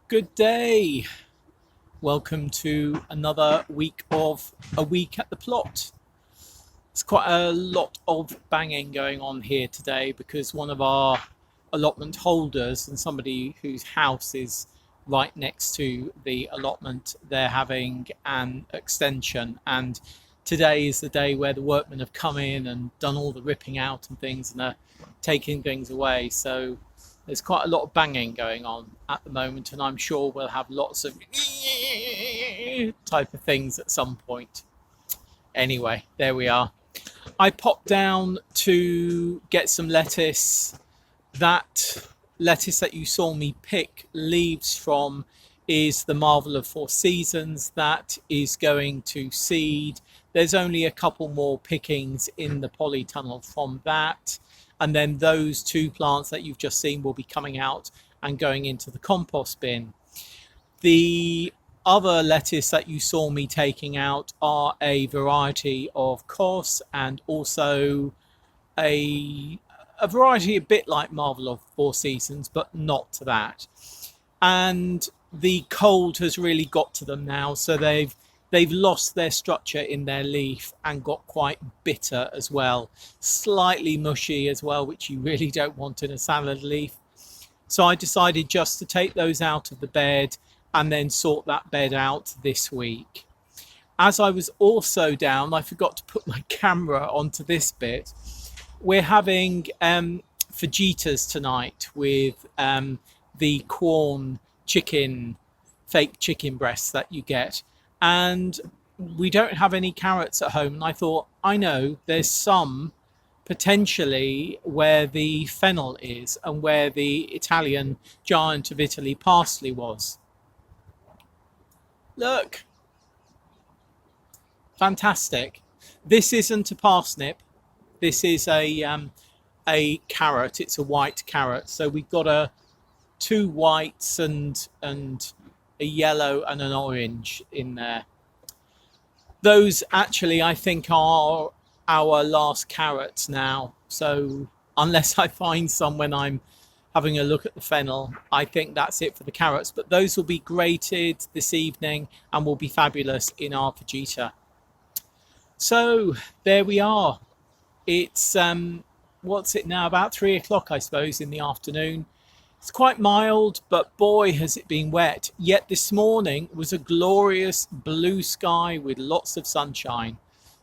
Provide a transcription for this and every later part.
Good day. Welcome to another week of A Week at the Plot. There's quite a lot of banging going on here today because one of our allotment holders and somebody whose house is right next to the allotment, they're having an extension. And today is the day where the workmen have come in and done all the ripping out and things and are taking things away. So there's quite a lot of banging going on at the moment, and I'm sure we'll have lots of type of things at some point. Anyway, there we are. I popped down to get some lettuce. That lettuce that you saw me pick leaves from is the Marvel of Four Seasons. That is going to seed. There's only a couple more pickings in the polytunnel from that. And then those two plants that you've just seen will be coming out and going into the compost bin. The other lettuce that you saw me taking out are a variety of cos and also a variety a bit like Marvel of Four Seasons, but not to that. And the cold has really got to them now, so they've lost their structure in their leaf and got quite bitter as well, slightly mushy as well, which you really don't want in a salad leaf. So I decided just to take those out of the bed and then sort that bed out this week. As I was also down, I forgot to put my camera onto this bit. We're having fajitas tonight with the corn chicken, fake chicken breasts that you get. And we don't have any carrots at home. And I thought, I know there's some potentially where the fennel is and where the Italian giant of Italy parsley was. Look, fantastic. This isn't a parsnip. This is a carrot. It's a white carrot. So we've got two whites and a yellow and an orange in there. Those actually, I think, are our last carrots now. So unless I find some when I'm having a look at the fennel, I think that's it for the carrots. But those will be grated this evening and will be fabulous in our fajita. So there we are. It's what's it now? About 3 o'clock, I suppose, in the afternoon. It's quite mild, but boy, has it been wet. Yet this morning was a glorious blue sky with lots of sunshine.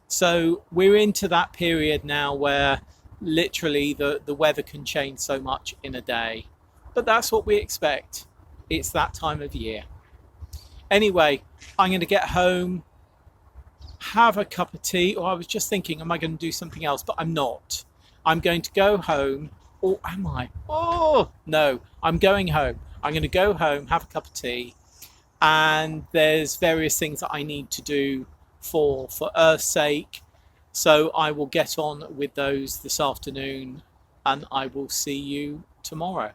So we're into that period now where literally the weather can change so much in a day. But that's what we expect. It's that time of year. Anyway, I'm going to get home, have a cup of tea. Or I was just thinking, am I going to do something else? But I'm not. I'm going to go home. Or am I? Oh, no, I'm going home. I'm going to go home, have a cup of tea. And there's various things that I need to do for Earth's sake. So I will get on with those this afternoon and I will see you tomorrow.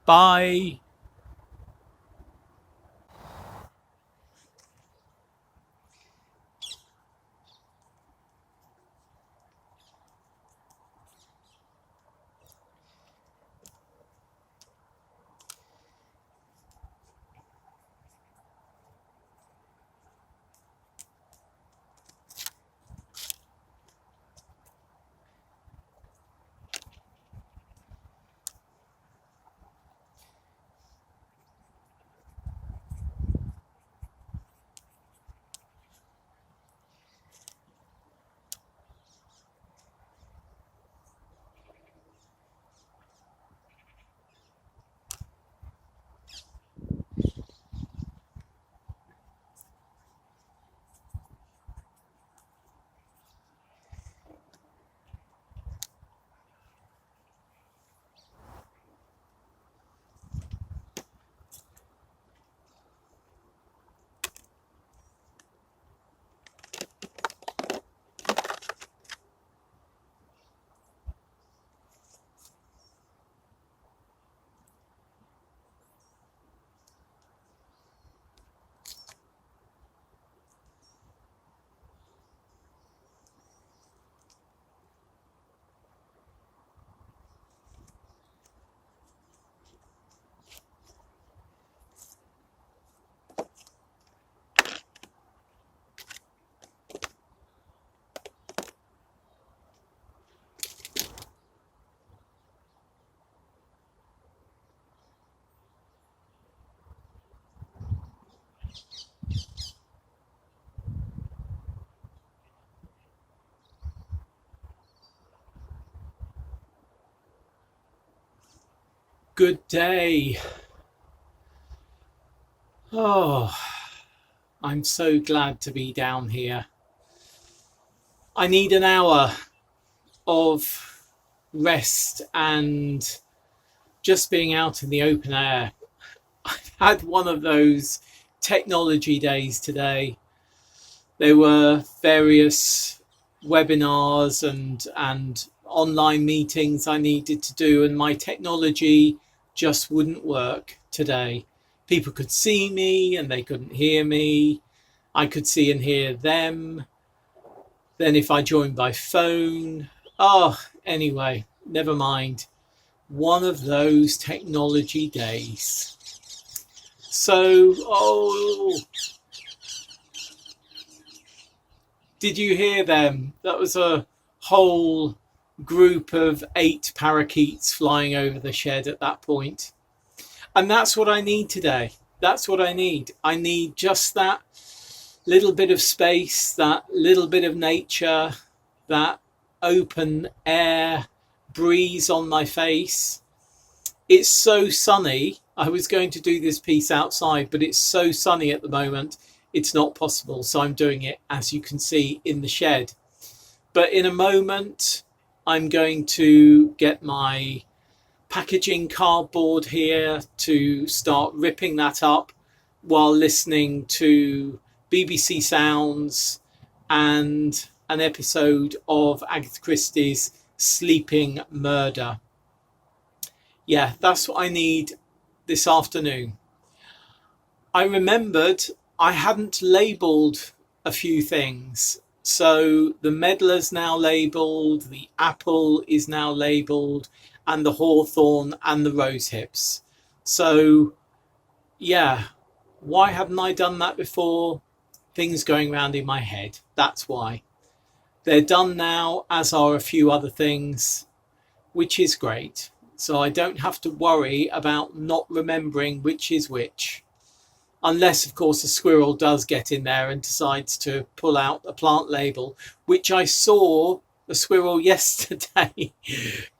Bye. Good day. Oh, I'm so glad to be down here. I need an hour of rest and just being out in the open air. I've had one of those technology days today. There were various webinars and online meetings I needed to do, and my technology just wouldn't work today. People could see me and they couldn't hear me. I could see and hear them. Then if I joined by phone, anyway, never mind. One of those technology days. So, did you hear them? That was a whole group of 8 parakeets flying over the shed at that point. And that's what I need today. That's what I need. I need just that little bit of space, that little bit of nature, that open air breeze on my face. It's so sunny. I was going to do this piece outside, but it's so sunny at the moment, it's not possible. So I'm doing it, as you can see, in the shed. But in a moment, I'm going to get my packaging cardboard here to start ripping that up while listening to BBC Sounds and an episode of Agatha Christie's Sleeping Murder. Yeah, that's what I need this afternoon. I remembered I hadn't labelled a few things. So the medlar's now labelled, the apple is now labelled, and the hawthorn and the rose hips. So, yeah, why hadn't I done that before? Things going around in my head. That's why. They're done now, as are a few other things, which is great. So I don't have to worry about not remembering which is which. Unless, of course, a squirrel does get in there and decides to pull out a plant label, which I saw a squirrel yesterday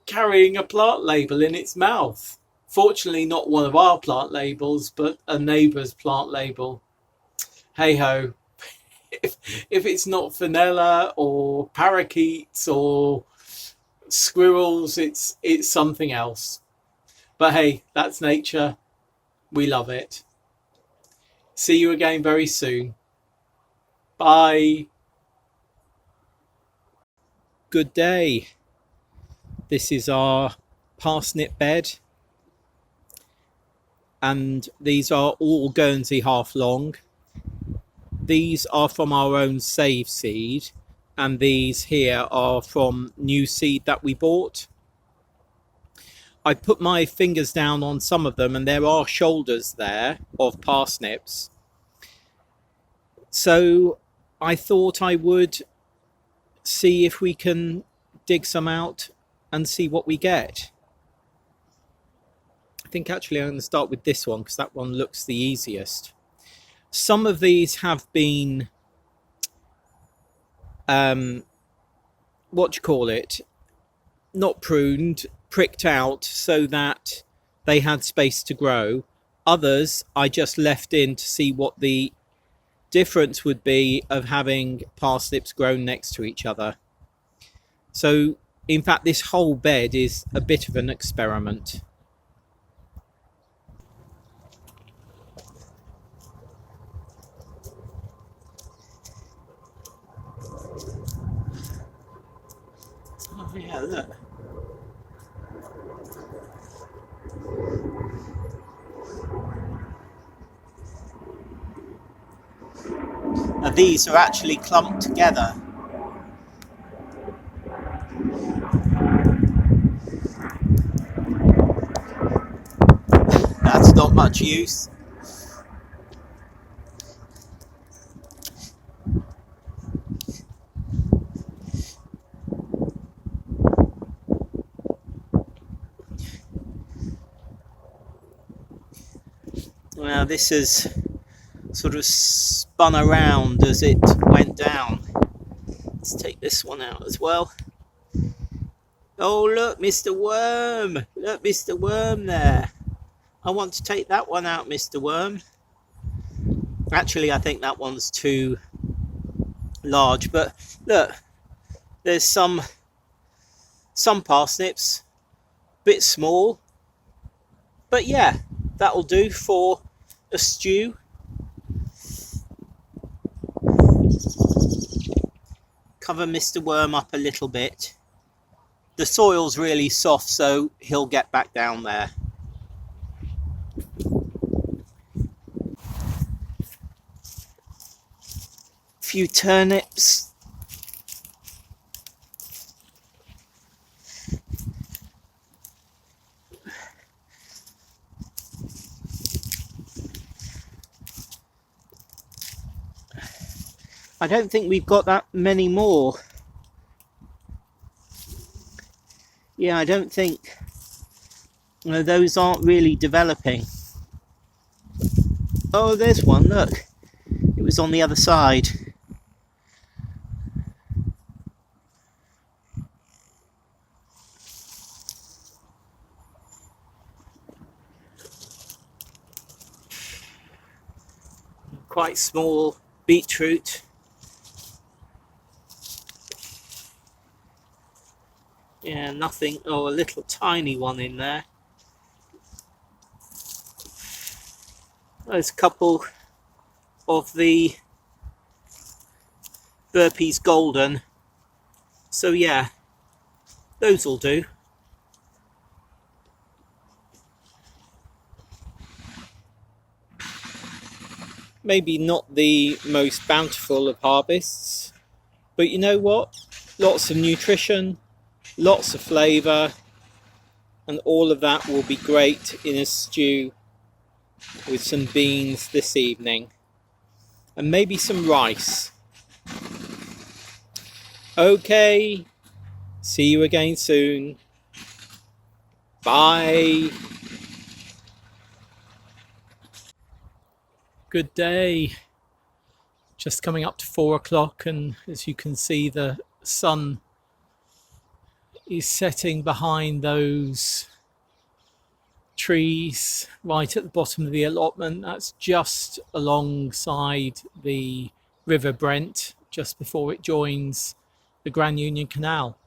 carrying a plant label in its mouth. Fortunately, not one of our plant labels, but a neighbour's plant label. Hey ho. If it's not vanilla or parakeets or squirrels, it's something else. But hey, that's nature. We love it. See you again very soon. Bye. Good day. This is our parsnip bed, and these are all Guernsey half long. These are from our own save seed, and these here are from new seed that we bought. I put my fingers down on some of them, and there are shoulders there of parsnips. So I thought I would see if we can dig some out and see what we get. I think actually I'm going to start with this one because that one looks the easiest. Some of these have been, not pruned, pricked out so that they had space to grow. Others I just left in to see what the difference would be of having parsnips grown next to each other. So in fact this whole bed is a bit of an experiment. Oh yeah, look. Now these are actually clumped together. That's not much use. Now this has sort of spun around as it went down. Let's take this one out as well. Oh, look, Mr. Worm. Look, Mr. Worm there. I want to take that one out, Mr. Worm. Actually, I think that one's too large, but look, there's some parsnips, bit small, but yeah, that'll do for a stew. Cover Mr. Worm up a little bit. The soil's really soft, so he'll get back down there. Few turnips. I don't think we've got that many more. Yeah, I don't think. Those aren't really developing. Oh, there's one, look. It was on the other side. Quite small beetroot. Yeah, nothing. Oh, a little tiny one in there. There's a couple of the Burpees Golden. So yeah, those will do. Maybe not the most bountiful of harvests, but you know what? Lots of nutrition, lots of flavour, and all of that will be great in a stew with some beans this evening, and maybe some rice. Okay, see you again soon. Bye. Good day. Just coming up to 4 o'clock, and as you can see, the sun is setting behind those trees right at the bottom of the allotment. That's just alongside the River Brent, just before it joins the Grand Union Canal.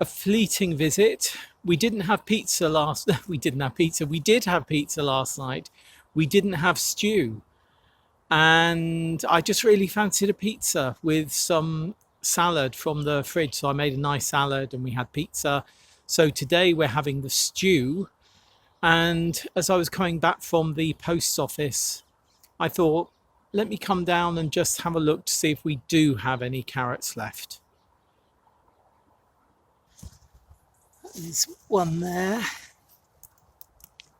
A fleeting visit. We didn't have pizza last. We didn't have pizza. We did have pizza last night. We didn't have stew, and I just really fancied a pizza with some salad from the fridge. So I made a nice salad, and we had pizza. So today we're having the stew. And as I was coming back from the post office, I thought, let me come down and just have a look to see if we do have any carrots left. There's one there.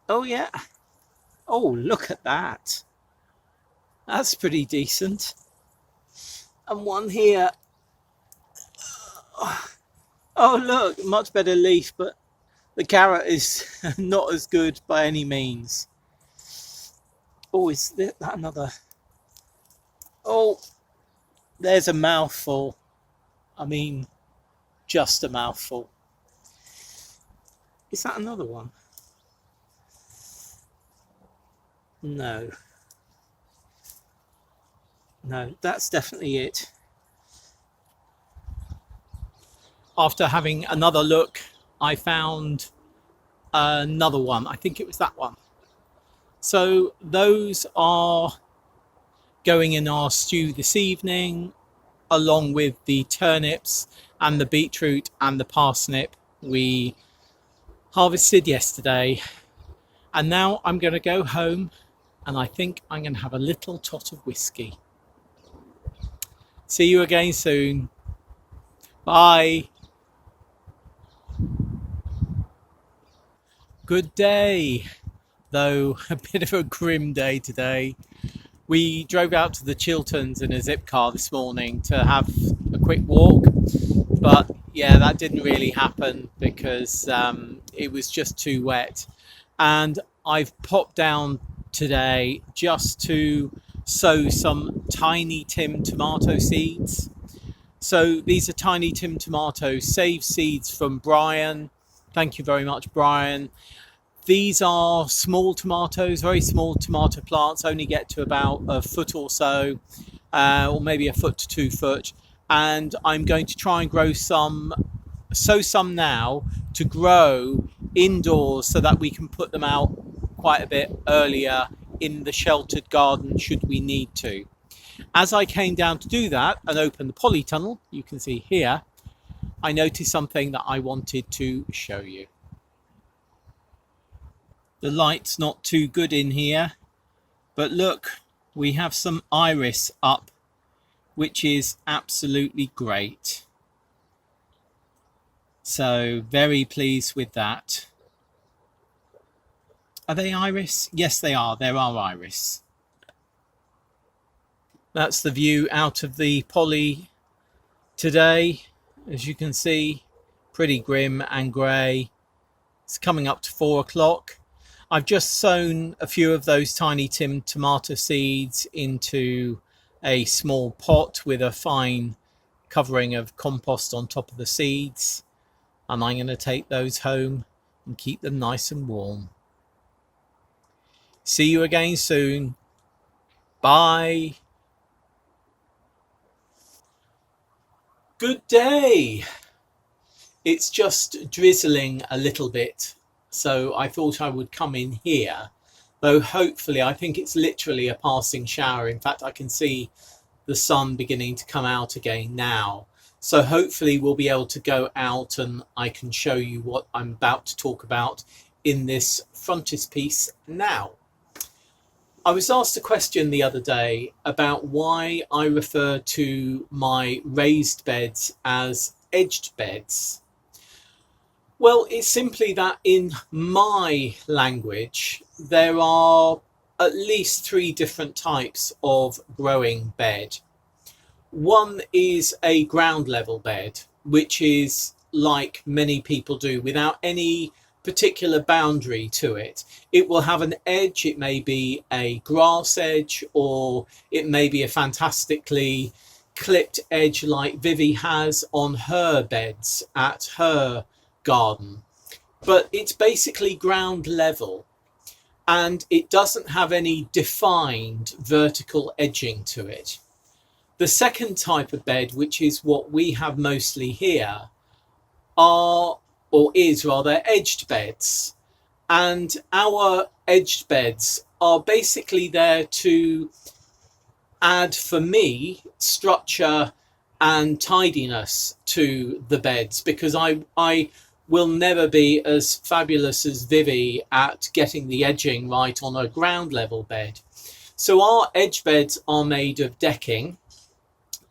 Oh yeah. Oh, look at that. That's pretty decent. And one here. Oh look, much better leaf, but the carrot is not as good by any means. Oh, is that another? Oh, there's a mouthful. I mean, just a mouthful. Is that another one? No. No, that's definitely it. After having another look, I found another one. I think it was that one. So those are going in our stew this evening, along with the turnips and the beetroot and the parsnip we harvested yesterday. And now I'm going to go home, and I think I'm going to have a little tot of whiskey. See you again soon. Bye. Good day, though a bit of a grim day today. We drove out to the Chilterns in a zip car this morning to have a quick walk, but yeah, that didn't really happen because it was just too wet. And I've popped down today just to sow some tiny Tim tomato seeds. So these are Tiny Tim tomatoes, saved seeds from Brian. Thank you very much, Brian. These are small tomatoes, very small tomato plants, only get to about a foot or so, or maybe a foot to 2 foot. And I'm going to try and sow some now to grow indoors so that we can put them out quite a bit earlier in the sheltered garden should we need to. As I came down to do that and open the polytunnel, you can see here, I noticed something that I wanted to show you. The light's not too good in here, but look, we have some iris up, which is absolutely great. So very pleased with that. Are they iris? Yes, they are. There are iris. That's the view out of the poly today. As you can see, pretty grim and grey. It's coming up to 4 o'clock. I've just sown a few of those Tiny Tim tomato seeds into a small pot with a fine covering of compost on top of the seeds. And I'm going to take those home and keep them nice and warm. See you again soon. Bye. Good day. It's just drizzling a little bit, so I thought I would come in here, though hopefully I think it's literally a passing shower. In fact, I can see the sun beginning to come out again now. So hopefully we'll be able to go out and I can show you what I'm about to talk about in this frontispiece now. I was asked a question the other day about why I refer to my raised beds as edged beds. Well, it's simply that in my language, there are at least 3 different types of growing bed. One is a ground level bed, which is like many people do, without any particular boundary to it. It will have an edge. It may be a grass edge, or it may be a fantastically clipped edge like Vivi has on her beds at her garden. But it's basically ground level, and it doesn't have any defined vertical edging to it. The second type of bed, which is what we have mostly here, is edged beds. And our edged beds are basically there to add, for me, structure and tidiness to the beds, because I will never be as fabulous as Vivi at getting the edging right on a ground level bed. So our edge beds are made of decking,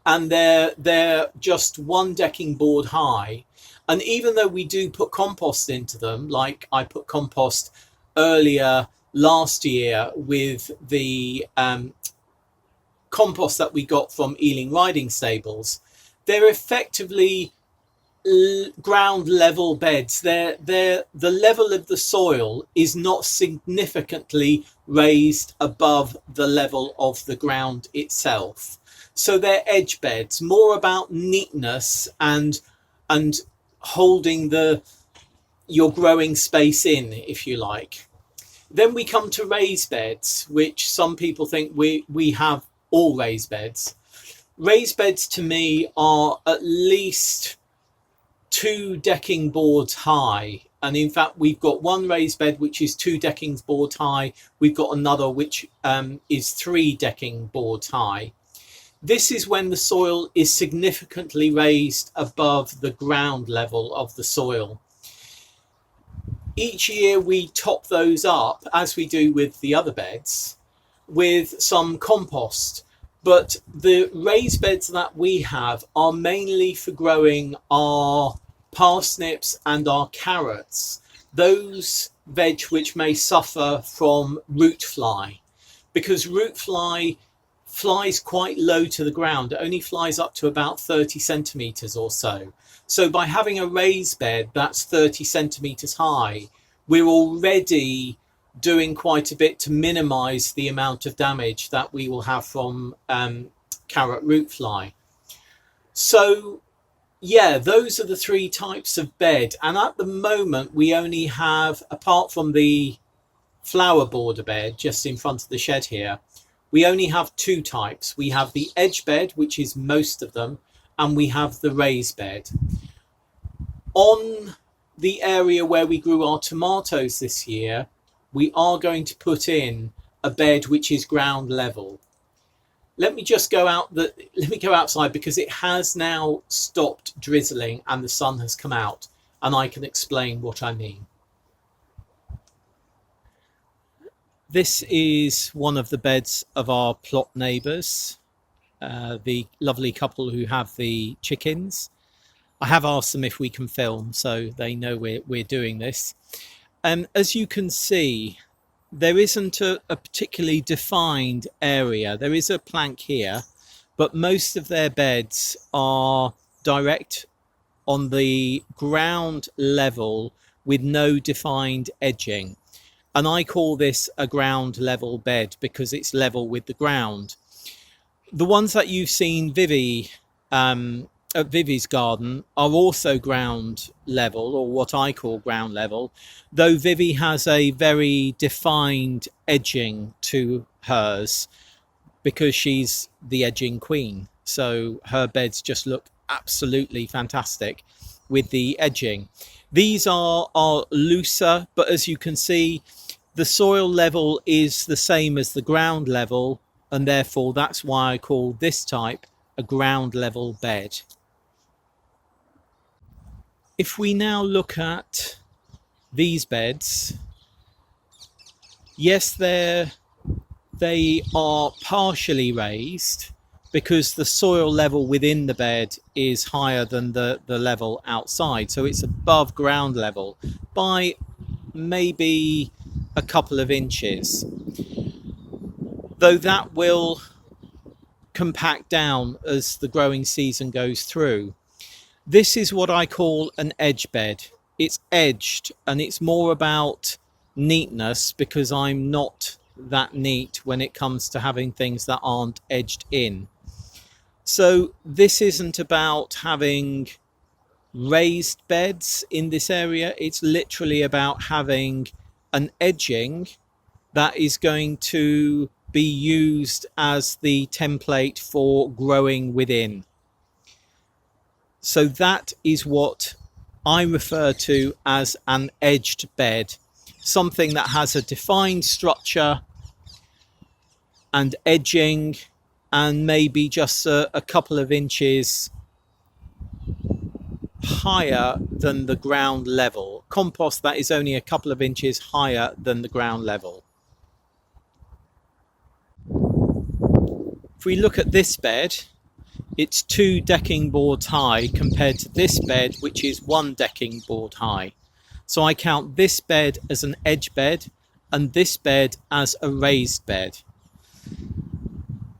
and they're just 1 decking board high. And even though we do put compost into them, like I put compost earlier last year with the compost that we got from Ealing Riding Stables, they're effectively ground level beds. The level of the soil is not significantly raised above the level of the ground itself. So they're edge beds, more about neatness and holding your growing space in, if you like. Then we come to raised beds, which some people think we have all raised beds. Raised beds to me are at least 2 decking boards high. And in fact, we've got one raised bed which is 2 decking boards high. We've got another which is 3 decking boards high. This is when the soil is significantly raised above the ground level of the soil. Each year we top those up, as we do with the other beds, with some compost. But the raised beds that we have are mainly for growing our parsnips and our carrots, those veg which may suffer from root fly, because root fly flies quite low to the ground. It only flies up to about 30 centimeters or so. So by having a raised bed that's 30 centimeters high, we're already doing quite a bit to minimize the amount of damage that we will have from carrot root fly. So yeah, those are the three types of bed. And at the moment, we only have, apart from the flower border bed just in front of the shed here, we only have two types. We have the edge bed, which is most of them, and we have the raised bed. On the area where we grew our tomatoes this year, we are going to put in a bed which is ground level. Let me go outside because it has now stopped drizzling and the sun has come out, and I can explain what I mean. This is one of the beds of our plot neighbours, the lovely couple who have the chickens. I have asked them if we can film, so they know we're doing this. And as you can see, there isn't a particularly defined area. There is a plank here, but most of their beds are direct on the ground level with no defined edging. And I call this a ground level bed because it's level with the ground. The ones that you've seen at Vivi's garden are also ground level, or what I call ground level, though Vivi has a very defined edging to hers because she's the edging queen. So her beds just look absolutely fantastic with the edging. These are looser, but as you can see, the soil level is the same as the ground level, and therefore that's why I call this type a ground level bed. If we now look at these beds, yes, they are partially raised because the soil level within the bed is higher than the level outside. So it's above ground level by maybe a couple of inches, though that will compact down as the growing season goes through. This is what I call an edge bed. It's edged, and it's more about neatness because I'm not that neat when it comes to having things that aren't edged in. So this isn't about having raised beds in this area. It's literally about having an edging that is going to be used as the template for growing within. So that is what I refer to as an edged bed, something that has a defined structure and edging and maybe just a couple of inches higher than the ground level. Compost that is only a couple of inches higher than the ground level. If we look at this bed, it's 2 decking boards high compared to this bed, which is 1 decking board high. So I count this bed as an edge bed and this bed as a raised bed.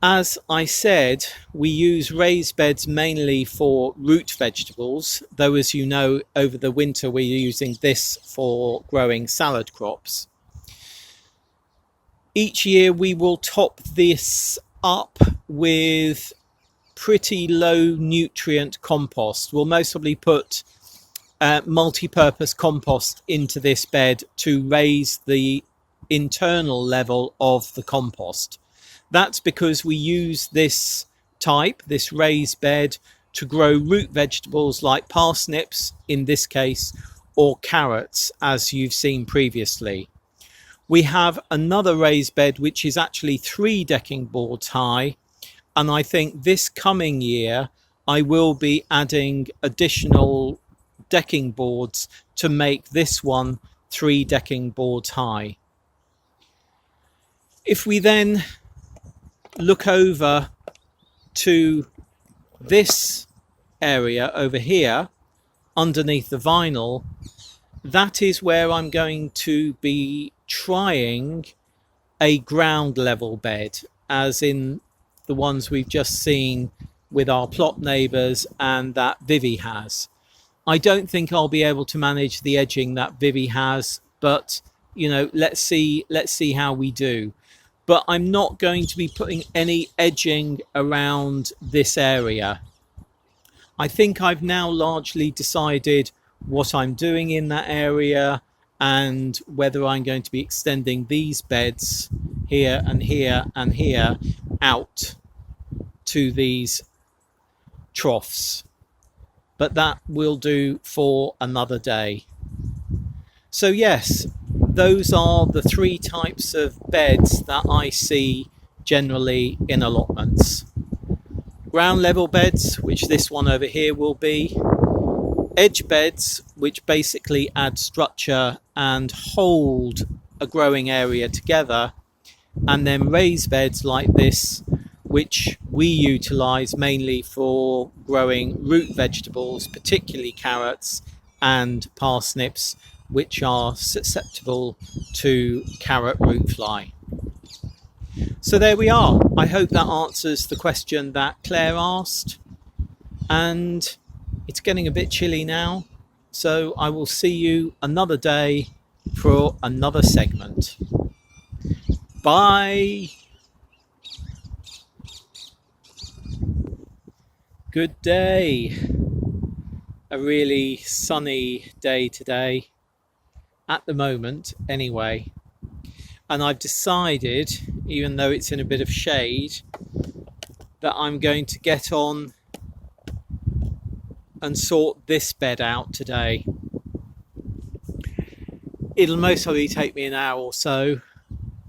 As I said, we use raised beds mainly for root vegetables, though as you know, over the winter we're using this for growing salad crops. Each year we will top this up with pretty low nutrient compost. We'll most probably put multi-purpose compost into this bed to raise the internal level of the compost. That's because we use this raised bed, to grow root vegetables like parsnips in this case, or carrots as you've seen previously. We have another raised bed which is actually 3 decking boards high, and I think this coming year I will be adding additional decking boards to make this one 3 decking boards high. If we then look over to this area over here underneath the vinyl, that is where I'm going to be trying a ground level bed, as in the ones we've just seen with our plot neighbours and that Vivi has. I don't think I'll be able to manage the edging that Vivi has, but you know, let's see how we do. But I'm not going to be putting any edging around this area. I think I've now largely decided what I'm doing in that area and whether I'm going to be extending these beds here and here and here out to these troughs. But that will do for another day. So yes, those are the three types of beds that I see generally in allotments. Ground level beds, which this one over here will be. Edge beds, which basically add structure and hold a growing area together. And then raised beds like this, which we utilise mainly for growing root vegetables, particularly carrots and parsnips, which are susceptible to carrot root fly. So there we are. I hope that answers the question that Claire asked. And it's getting a bit chilly now, so I will see you another day for another segment. Bye. Good day. A really sunny day today, at the moment anyway. And I've decided, even though it's in a bit of shade, that I'm going to get on and sort this bed out today. It'll most probably take me an hour or so.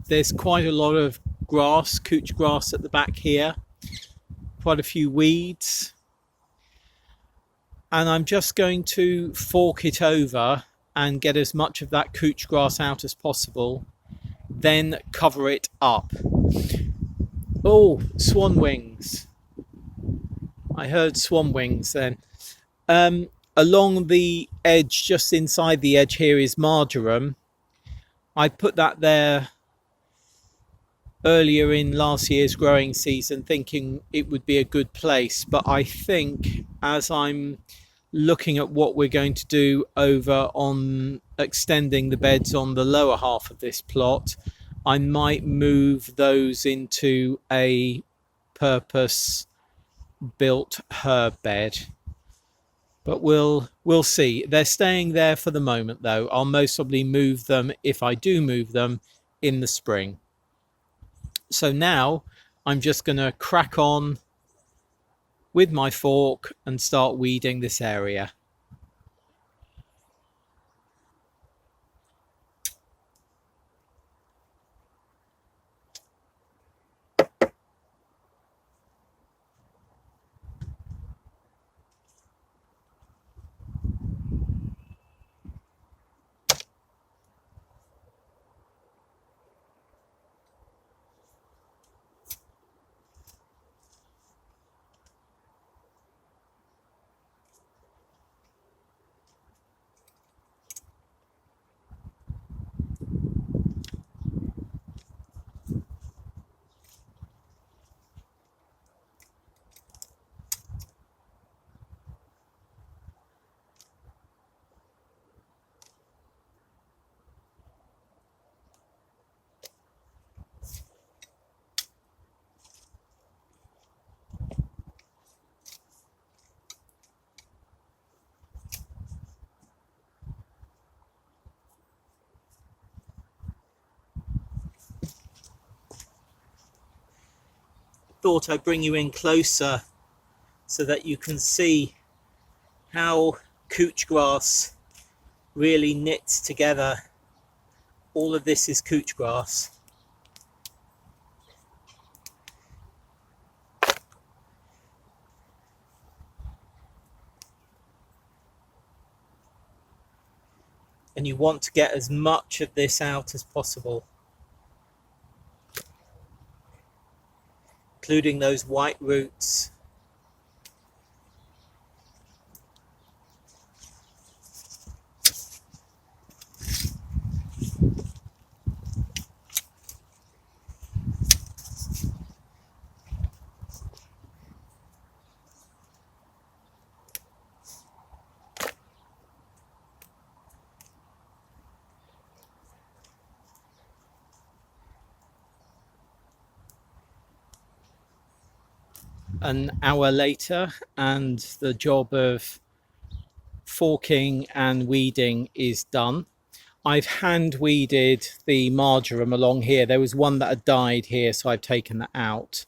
There's quite a lot of grass, couch grass at the back here, quite a few weeds, and I'm just going to fork it over and get as much of that couch grass out as possible, then cover it up. Oh, swan wings. I heard swan wings then. Along the edge, just inside the edge here, is marjoram. I put that there earlier in last year's growing season, thinking it would be a good place, but I think as I'm looking at what we're going to do over on extending the beds on the lower half of this plot, I might move those into a purpose built herb bed. But we'll see. They're staying there for the moment though. I'll most probably move them, if I do move them, in the spring. So now I'm just going to crack on with my fork and start weeding this area. Thought I'd bring you in closer so that you can see how couch grass really knits together. All of this is couch grass. And you want to get as much of this out as possible, including those white roots. an hour later, and the job of forking and weeding is done. I've hand weeded the marjoram along here. There was one that had died here, so I've taken that out.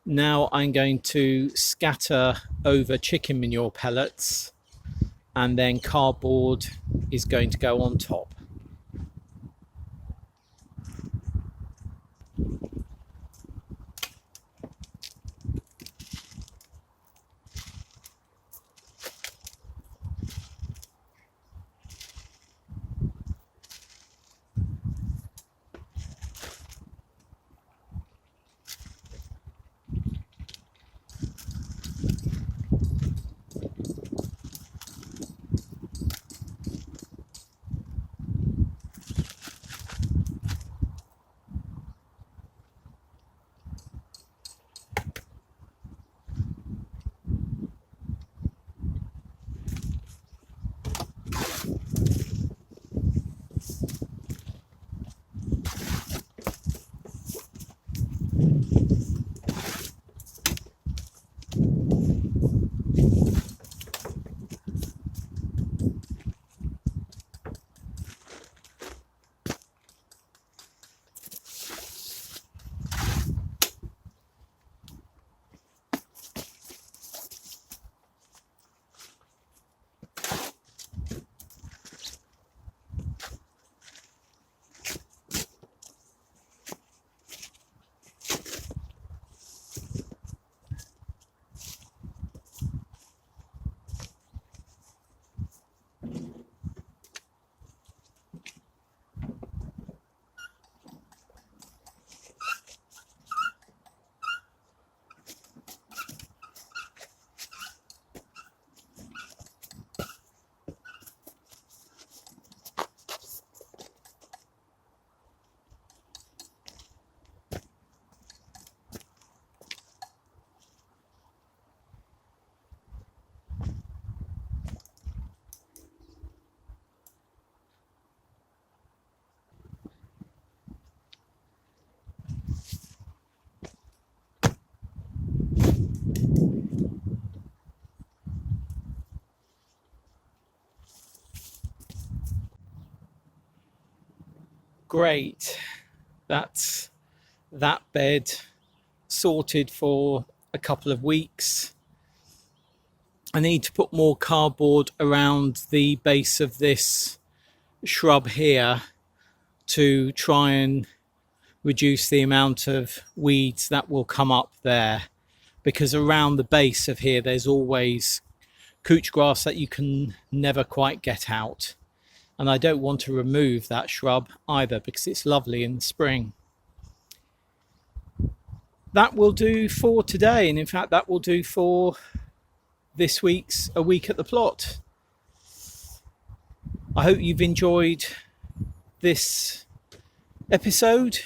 Now I'm going to scatter over chicken manure pellets, and then cardboard is going to go on top. Great, that's that bed sorted for a couple of weeks. I need to put more cardboard around the base of this shrub here to try and reduce the amount of weeds that will come up there, because around the base of here there's always couch grass that you can never quite get out, and I don't want to remove that shrub either because it's lovely in the spring. That will do for today, and in fact that will do for this week's A Week at the Plot. I hope you've enjoyed this episode,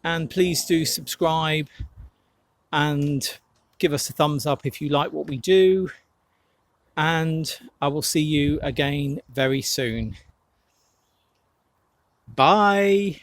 and please do subscribe and give us a thumbs up if you like what we do, and I will see you again very soon. Bye.